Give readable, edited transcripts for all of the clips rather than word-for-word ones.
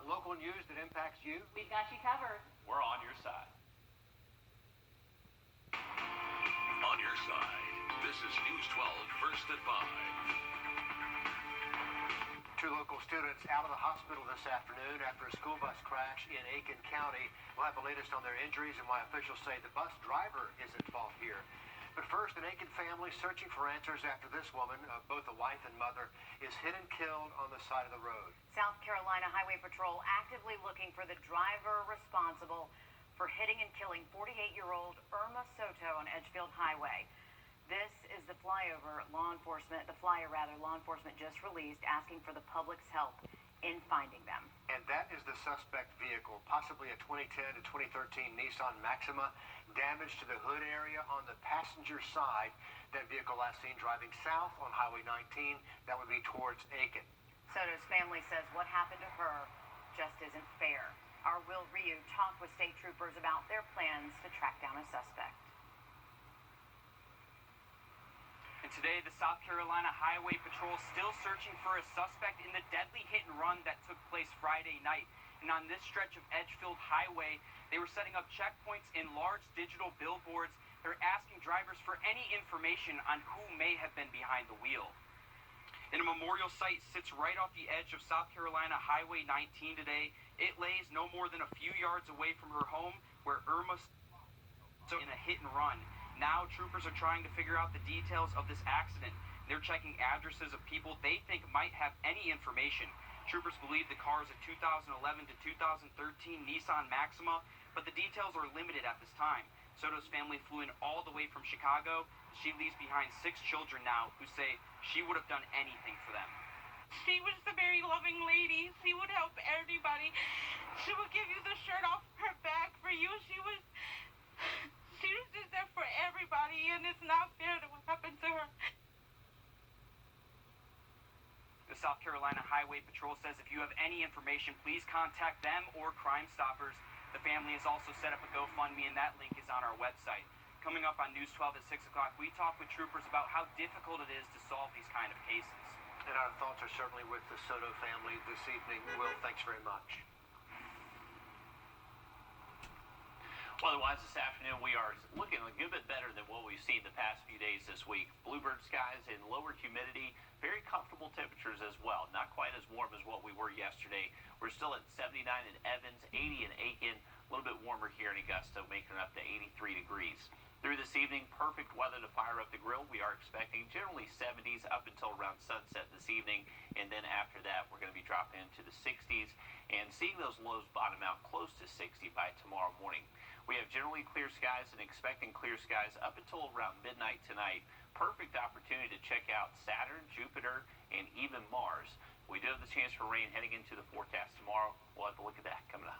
Local news that impacts you. We've got you covered. We're on your side. On your side, this is News 12 First at 5. Two local students out of the hospital this afternoon after a school bus crash in Aiken County. We'll have the latest on their injuries and why officials say the bus driver is at fault here. But first, an Aiken family searching for answers after this woman, both a wife and mother, is hit and killed on the side of the road. South Carolina Highway Patrol actively looking for the driver responsible for hitting and killing 48-year-old Irma Soto on Edgefield Highway. This is the flyer law enforcement just released asking for the public's help in finding them. And that is the suspect vehicle, possibly a 2010 to 2013 Nissan Maxima, damage to the hood area on the passenger side. That vehicle last seen driving south on Highway 19. That would be towards Aiken. Soto's family says what happened to her just isn't fair. Our Wrdw talked with state troopers about their plans to track down a suspect. And today, the South Carolina Highway Patrol still searching for a suspect in the deadly hit and run that took place Friday night. And on this stretch of Edgefield Highway, they were setting up checkpoints in large digital billboards. They're asking drivers for any information on who may have been behind the wheel. And a memorial site sits right off the edge of South Carolina Highway 19 today. It lays no more than a few yards away from her home where Irma in a hit and run. Now troopers are trying to figure out the details of this accident. They're checking addresses of people they think might have any information. Troopers believe the car is a 2011 to 2013 Nissan Maxima, but the details are limited at this time. Soto's family flew in all the way from Chicago. She leaves behind 6 children now who say she would have done anything for them. She was a very loving lady. She would help everybody. She would give you the shirt off her back for you. She was just there for everybody, and it's not fair that what happened to her. The South Carolina Highway Patrol says if you have any information, please contact them or Crime Stoppers. The family has also set up a GoFundMe, and that link is on our website. Coming up on News 12 at 6 o'clock, we talk with troopers about how difficult it is to solve these kind of cases. And our thoughts are certainly with the Soto family this evening. Will, thanks very much. Otherwise, this afternoon, we are looking a good bit better than what we've seen the past few days this week. Bluebird skies and lower humidity, very comfortable temperatures as well. Not quite as warm as what we were yesterday. We're still at 79 in Evans, 80 in Aiken, a little bit warmer here in Augusta, making it up to 83 degrees. Through this evening, perfect weather to fire up the grill. We are expecting generally 70s up until around sunset this evening, and then after that, we're going to be dropping into the 60s and seeing those lows bottom out close to 60 by tomorrow morning. We have generally clear skies and expecting clear skies up until around midnight tonight. Perfect opportunity to check out Saturn, Jupiter, and even Mars. We do have the chance for rain heading into the forecast tomorrow. We'll have to look at that coming up.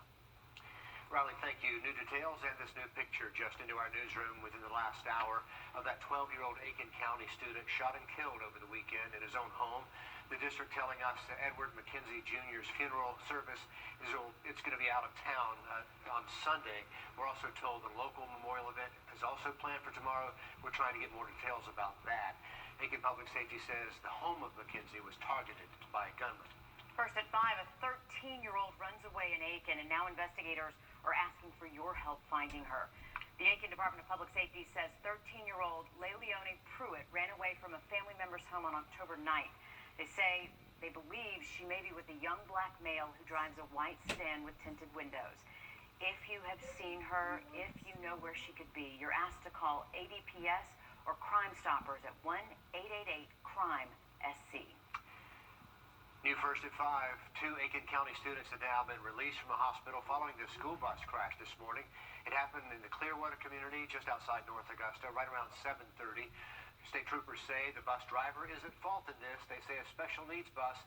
Riley, thank you. New details and this new picture just into our newsroom within the last hour of that 12-year-old Aiken County student shot and killed over the weekend in his own home. The district telling us that Edward McKenzie Jr.'s funeral service it's going to be out of town on Sunday. We're also told the local memorial event is also planned for tomorrow. We're trying to get more details about that. Aiken Public Safety says the home of McKenzie was targeted by a gunman. First at 5, a 13-year-old runs away in Aiken, and now investigators are asking for your help finding her. The Aiken Department of Public Safety says 13-year-old Leilani Pruitt ran away from a family member's home on October 9th. They say they believe she may be with a young black male who drives a white sedan with tinted windows. If you have seen her, if you know where she could be, you're asked to call ADPS or Crime Stoppers at 1-888-CRIME-SC. New first at 5, 2 Aiken County students have now been released from the hospital following the school bus crash this morning. It happened in the Clearwater community just outside North Augusta, right around 7:30. State troopers say the bus driver is at fault in this. They say a special needs bus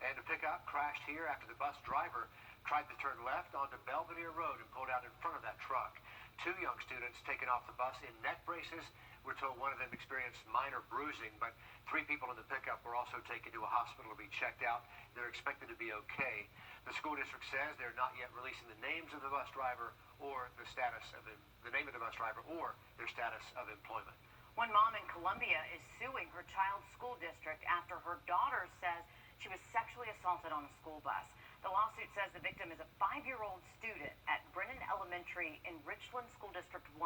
and a pickup crashed here after the bus driver tried to turn left onto Belvedere Road and pulled out in front of that truck. 2 young students taken off the bus in neck braces. We're told one of them experienced minor bruising, but 3 people in the pickup were also taken to a hospital to be checked out. They're expected to be okay. The school district says they're not yet releasing the names of the bus driver or the status of the name of the bus driver or their status of employment. One mom in Columbia is suing her child's school district after her daughter says she was sexually assaulted on a school bus. The lawsuit says the victim is a 5-year-old student at Brennan Elementary in Richland School District 1.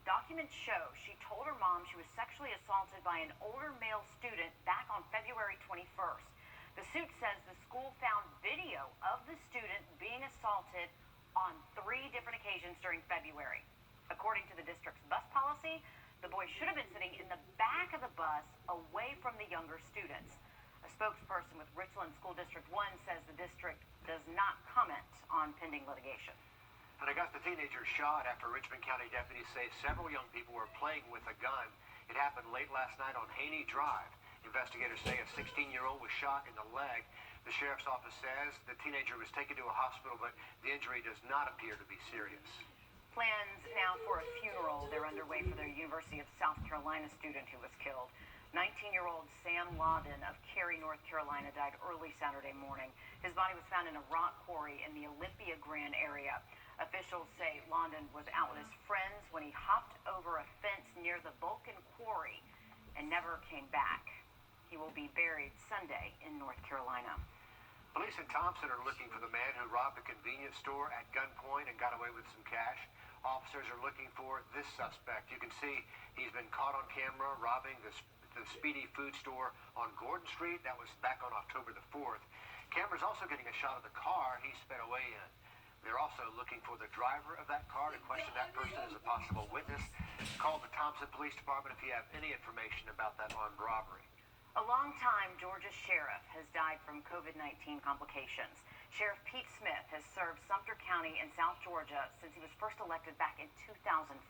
Documents show she told her mom she was sexually assaulted by an older male student back on February 21st. The suit says the school found video of the student being assaulted on 3 different occasions during February. According to the district's bus policy, the boy should have been sitting in the back of the bus away from the younger students. A spokesperson with Richland School District 1 says the district does not comment on pending litigation. An Augusta teenager shot after Richmond County deputies say several young people were playing with a gun. It happened late last night on Haney Drive. Investigators say a 16-year-old was shot in the leg. The sheriff's office says the teenager was taken to a hospital, but the injury does not appear to be serious. Plans now for a funeral. They're underway for the University of South Carolina student who was killed. 19-year-old Sam Lawden of Cary, North Carolina, died early Saturday morning. His body was found in a rock quarry in the Olympia Grand area. Officials say Lawden was out with his friends when he hopped over a fence near the Vulcan Quarry and never came back. He will be buried Sunday in North Carolina. Police in Thompson are looking for the man who robbed a convenience store at gunpoint and got away with some cash. Officers are looking for this suspect. You can see he's been caught on camera robbing the Speedy Food Store on Gordon Street. That was back on October the 4th. Camera's also getting a shot of the car he sped away in. They're also looking for the driver of that car to question that person as a possible witness. Call the Thompson Police Department if you have any information about that armed robbery. A longtime Georgia sheriff has died from COVID-19 complications. Sheriff Pete Smith has served Sumter County in South Georgia since he was first elected back in 2004.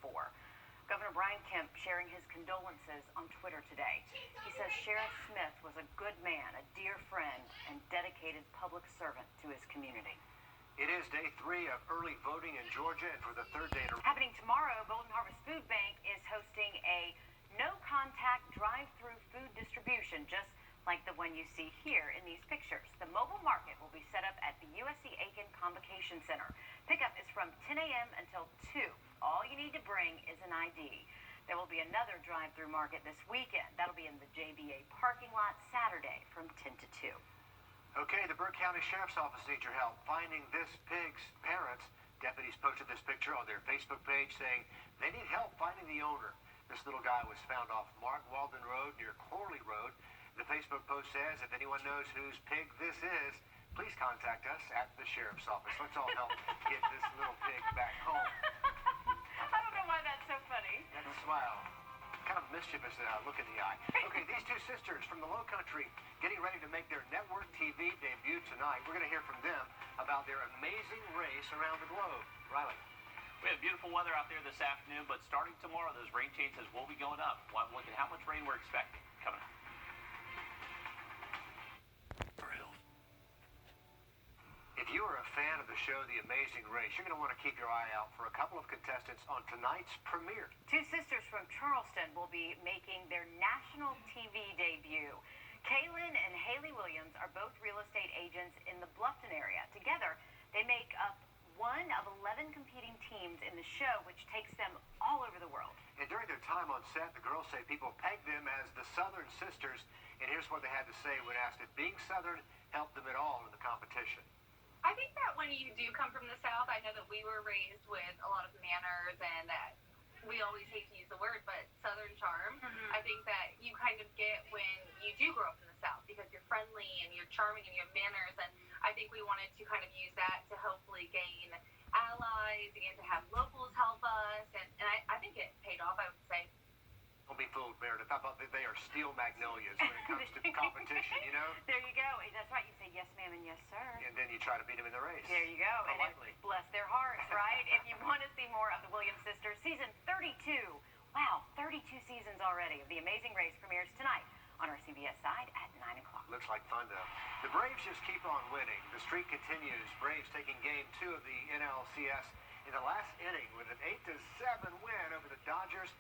Governor Brian Kemp sharing his condolences on Twitter today. He says Sheriff Smith was a good man, a dear friend, and dedicated public servant to his community. It is day 3 of early voting in Georgia, and for the 3rd day in a row. Happening tomorrow, Golden Harvest Food Bank is hosting a no-contact drive-through food distribution, just like the one you see here in these pictures. The mobile market will be set up at the USC Aiken Convocation Center. Pickup is from 10 a.m. until 2. All you need to bring is an ID. There will be another drive-through market this weekend. That'll be in the JBA parking lot Saturday from 10 to 2. Okay, the Burke County Sheriff's Office needs your help finding this pig's parents. Deputies posted this picture on their Facebook page saying they need help finding the owner. This little guy was found off Mark Walden Road near Corley Road. The Facebook post says if anyone knows whose pig this is, please contact us at the Sheriff's Office. Let's all help get this little pig back home. I don't know why that's so funny. That smile. Kind of mischievous look in the eye. Okay, these two sisters from the Low Country getting ready to make their network TV debut tonight. We're going to hear from them about their amazing race around the globe. Riley. We have beautiful weather out there this afternoon, but starting tomorrow, those rain chances will be going up. We'll have a look at how much rain we're expecting coming up. If you are a fan of the show The Amazing Race, you're going to want to keep your eye out for a couple of contestants on tonight's premiere. Two sisters from Charleston will be making their national TV debut. Kaylin and Haley Williams are both real estate agents in the Bluffton area. Together, they make up one of 11 competing teams in the show, which takes them all over the world. And during their time on set, the girls say people pegged them as the Southern Sisters. And here's what they had to say when asked if being Southern helped them at all in the competition. I think that when you do come from the South, I know that we were raised with a lot of manners and that we always hate to use the word, but Southern charm. I think that you kind of get when you do grow up in the South because you're friendly and you're charming and you have manners. And I think we wanted to kind of use that to hopefully gain allies and to have locals help us. And I think it paid off, I would say. Don't be fooled, Meredith. I thought that they are steel magnolias when it comes to competition, you know? There you go. That's right. You say yes, ma'am, and yes, sir. And then you try to beat them in the race. There you go. Politely. And bless their hearts, right? If you want to see more of the Williams sisters, season 32. Wow, 32 seasons already of The Amazing Race premieres tonight on our CBS side at 9 o'clock. Looks like fun, though. The Braves just keep on winning. The streak continues. Braves taking game 2 of the NLCS in the last inning with an 8-7 win over the Dodgers.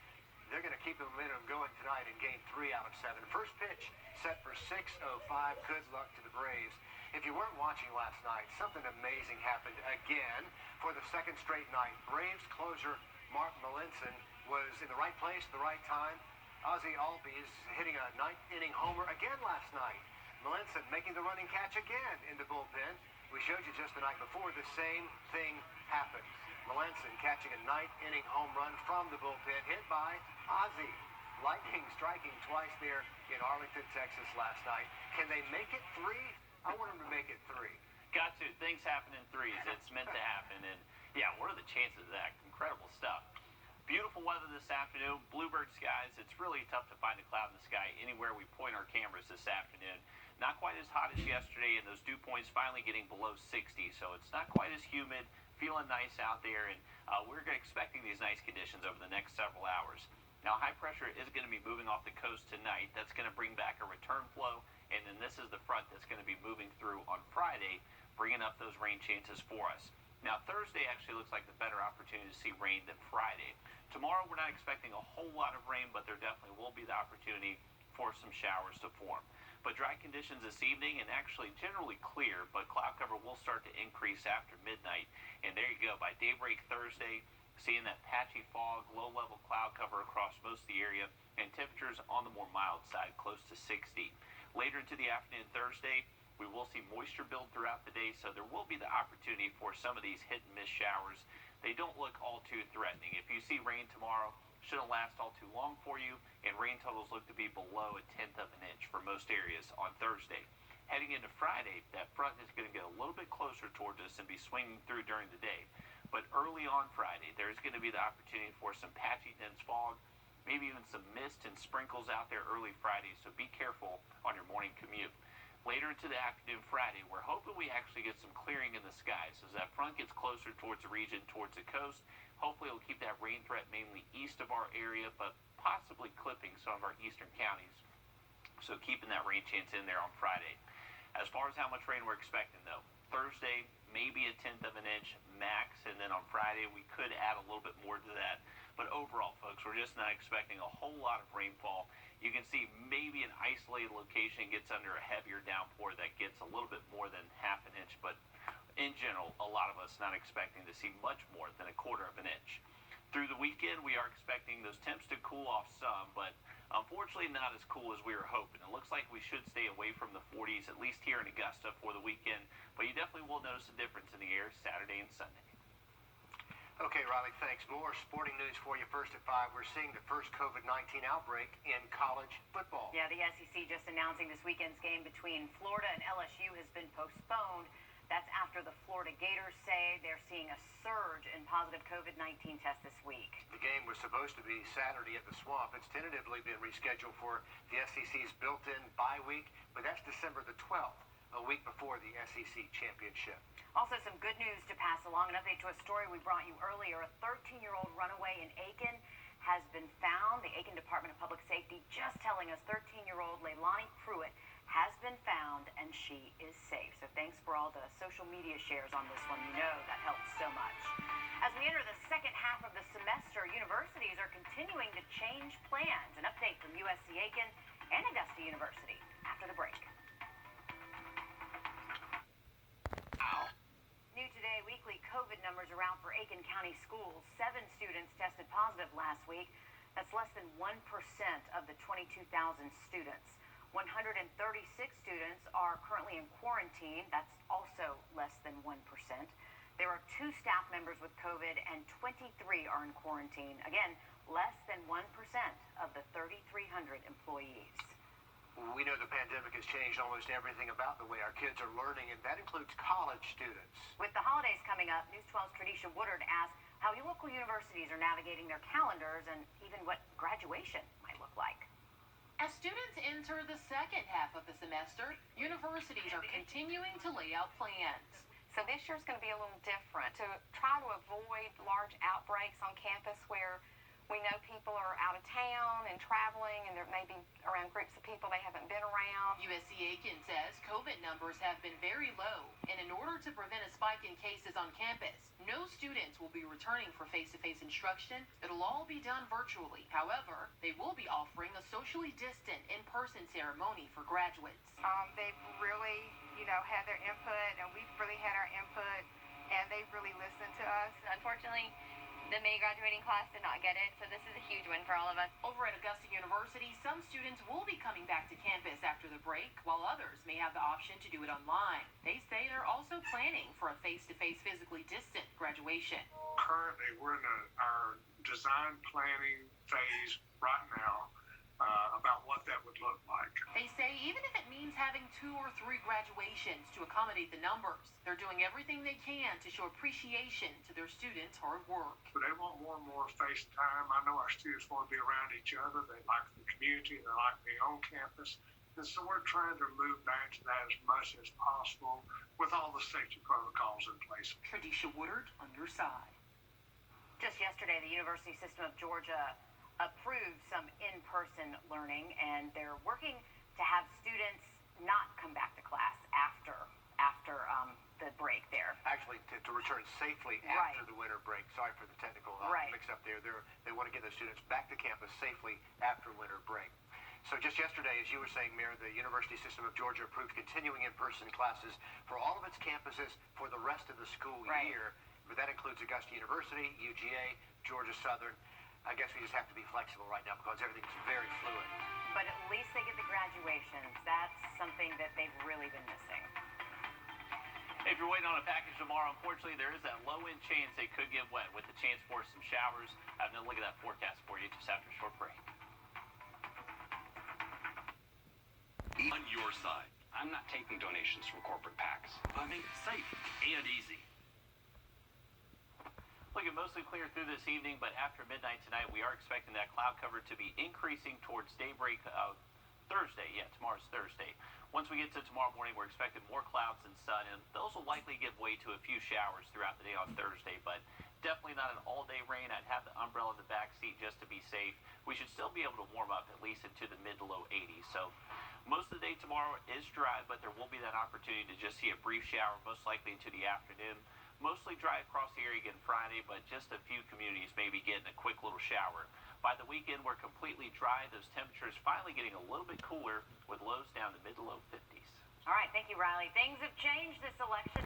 They're going to keep the momentum going tonight in game 3 out of 7. First pitch set for 6:05. Good luck to the Braves. If you weren't watching last night, something amazing happened again for the second straight night. Braves closer Mark Melanson was in the right place at the right time. Ozzie Albies hitting a ninth-inning homer again last night. Melanson makes making the running catch again in the bullpen. We showed you just the night before, the same thing happened. Melanson catching a ninth-inning home run from the bullpen, hit by Ozzie. Lightning striking twice there in Arlington, Texas last night. Can they make it 3? I want them to make it 3. Got to. Things happen in threes. It's meant to happen. And, yeah, what are the chances of that? Incredible stuff. Beautiful weather this afternoon. Bluebird skies. It's really tough to find a cloud in the sky anywhere we point our cameras this afternoon. Not quite as hot as yesterday, and those dew points finally getting below 60, so it's not quite as humid. Feeling nice out there, and we're expecting these nice conditions over the next several hours. Now, high pressure is going to be moving off the coast tonight. That's going to bring back a return flow, and then this is the front that's going to be moving through on Friday, bringing up those rain chances for us. Now, Thursday actually looks like the better opportunity to see rain than Friday. Tomorrow, we're not expecting a whole lot of rain, but there definitely will be the opportunity for some showers to form. But dry conditions this evening, and actually generally clear, but cloud cover will start to increase after midnight. And there you go, by daybreak Thursday, seeing that patchy fog, low-level cloud cover across most of the area, and temperatures on the more mild side, close to 60. Later into the afternoon Thursday, we will see moisture build throughout the day, so there will be the opportunity for some of these hit-and-miss showers. They don't look all too threatening. If you see rain tomorrow, shouldn't last all too long for you, and rain totals look to be below 1/10 of an inch for most areas on Thursday. Heading into Friday, that front is going to get a little bit closer towards us and be swinging through during the day. But early on Friday, there's going to be the opportunity for some patchy, dense fog, maybe even some mist and sprinkles out there early Friday, so be careful on your morning commute. Later into the afternoon Friday, we're hoping we actually get some clearing in the skies as that front gets closer towards the region, towards the coast. Hopefully it'll keep that rain threat mainly east of our area, but possibly clipping some of our eastern counties. So keeping that rain chance in there on Friday. As far as how much rain we're expecting, though, Thursday, maybe 1/10 of an inch max, and then on Friday we could add a little bit more to that. But overall, folks, we're just not expecting a whole lot of rainfall. You can see maybe an isolated location gets under a heavier downpour that gets a little bit more than 1/2 inch, but in general, a lot of us not expecting to see much more than 1/4 of an inch. Through the weekend, we are expecting those temps to cool off some, but unfortunately not as cool as we were hoping. It looks like we should stay away from the 40s, at least here in Augusta for the weekend, but you definitely will notice a difference in the air Saturday and Sunday. Okay, Riley, thanks. More sporting news for you first at 5. We're seeing the first COVID-19 outbreak in college football. Yeah, the SEC just announcing this weekend's game between Florida and LSU has been postponed. That's after the Florida Gators say they're seeing a surge in positive COVID-19 tests this week. The game was supposed to be Saturday at the Swamp. It's tentatively been rescheduled for the SEC's built-in bye week, but that's December the 12th, a week before the SEC championship. Also, some good news to pass along. An update to a story we brought you earlier. A 13-year-old runaway in Aiken has been found. The Aiken Department of Public Safety just telling us 13-year-old Leilani Pruitt has been found, and she is safe. So thanks for all the social media shares on this one. You know that helps so much. As we enter the second half of the semester, universities are continuing to change plans. An update from USC Aiken and Augusta University after the break. New today, weekly COVID numbers are out for Aiken County schools. 7 students tested positive last week. That's less than 1% of the 22,000 students. 136 students are currently in quarantine. That's also less than 1%. There are 2 staff members with COVID and 23 are in quarantine. Again, less than 1% of the 3,300 employees. We know the pandemic has changed almost everything about the way our kids are learning, and that includes college students. With the holidays coming up, News 12's Tradisha Woodard asked how local universities are navigating their calendars and even what graduation might look like. As students enter the second half of the semester, universities are continuing to lay out plans. So this year's going to be a little different to try to avoid large outbreaks on campus where we know people are out of town and traveling, and there may be around groups of people they haven't been around. USC Aiken says COVID numbers have been very low, and in order to prevent a spike in cases on campus, no students will be returning for face-to-face instruction. It'll all be done virtually. However, they will be offering a socially distant in-person ceremony for graduates. They've really, had their input, and we've really had our input, and they've really listened to us. Unfortunately, The May graduating class did not get it, so this is a huge win for all of us. Over at Augusta University, some students will be coming back to campus after the break, while others may have the option to do it online. They say they're also planning for a face-to-face physically distant graduation. Currently, we're in our design planning phase right now about what that would look like. They say even if it means having 2 or 3 graduations to accommodate the numbers, they're doing everything they can to show appreciation to their students' hard work. But they want more and more face time. I know our students want to be around each other. They like the community. They like being on campus. And so we're trying to move back to that as much as possible with all the safety protocols in place. Tradisha Woodard on your side. Just yesterday, the University System of Georgia approved some in-person learning, and they're working to have students not come back to class after the break there. Actually, to return safely after the winter break. Sorry for the technical mix-up there. They want to get the students back to campus safely after winter break. So just yesterday, as you were saying, Mayor, the University System of Georgia approved continuing in-person classes for all of its campuses for the rest of the school year. But that includes Augusta University, UGA, Georgia Southern. I guess we just have to be flexible right now because everything's very fluid. But at least they get the graduations. That's something that they've really been missing. If you're waiting on a package tomorrow, unfortunately, there is that low-end chance it could get wet with the chance for some showers. I have another look at that forecast for you just after a short break. On your side. I'm not taking donations from corporate PACs. I mean, safe and easy. Looking mostly clear through this evening, but after midnight tonight, we are expecting that cloud cover to be increasing towards daybreak of Thursday. Yeah, tomorrow's Thursday. Once we get to tomorrow morning, we're expecting more clouds and sun, and those will likely give way to a few showers throughout the day on Thursday, but definitely not an all-day rain. I'd have the umbrella in the back seat just to be safe. We should still be able to warm up at least into the mid to low 80s. So most of the day tomorrow is dry, but there will be that opportunity to just see a brief shower, most likely into the afternoon. Mostly dry across the area again Friday, but just a few communities may be getting a quick little shower. By the weekend, we're completely dry. Those temperatures finally getting a little bit cooler with lows down to mid to low 50s. All right, thank you, Riley. Things have changed this election.